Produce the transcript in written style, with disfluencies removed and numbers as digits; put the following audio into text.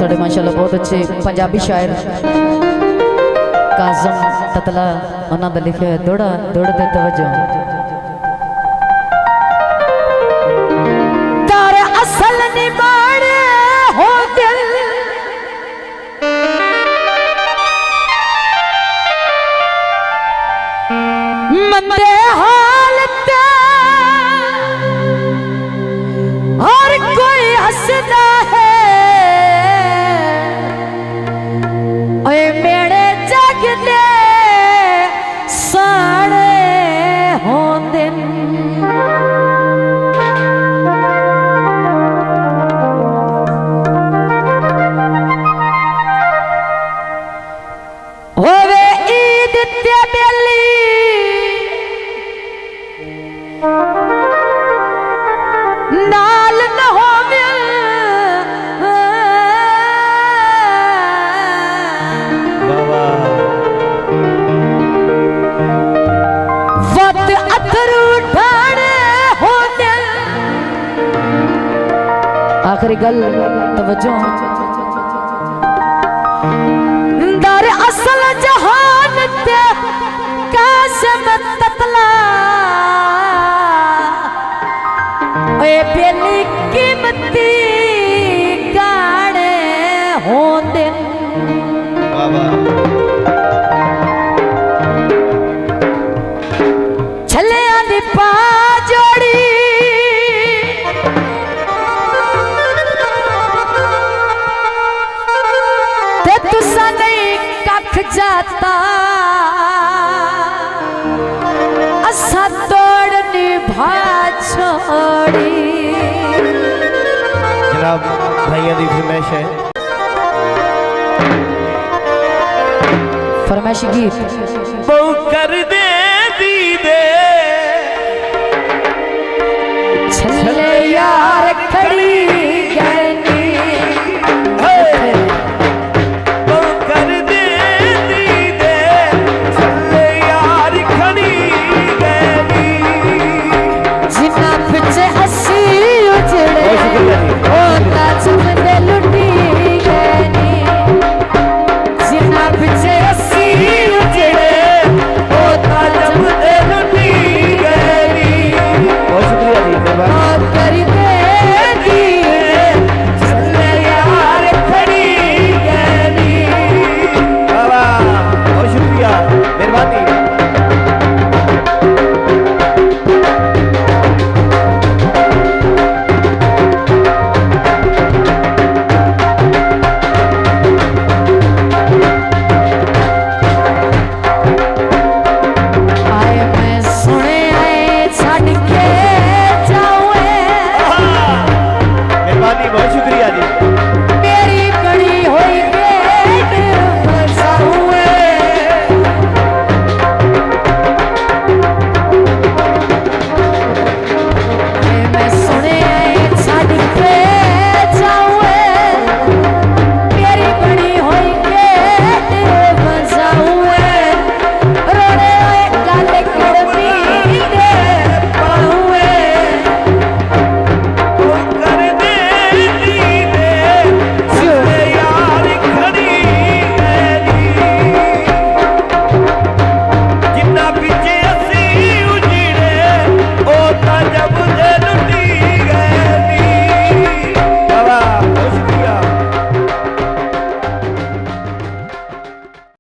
साढ़े माशाल्लाह बहुत अच्छे पंजाबी शायर काजम ततला उन्होंने लिखे दौड़ा दौड़ दे तवज्जो तारे असल निबाड़े हो दिल मंदे हालत हर कोई हंसदा है ओए मेरे जग दे साड़े होंदे होवे ईद ते बेली नाल न होवे वत अथरू ढाणे होने आखिरी गल तवज्जो दर असल जहान ते कासिम ततला ओए बेली कीमती गाने होंदे छलियां दी पा जोड़ी ते तुसा नहीं कख जाता असा तोड़ निभा छोड़ी जनाब भाइयों की फरमाइश है फरमाइश गीत बहु कर दे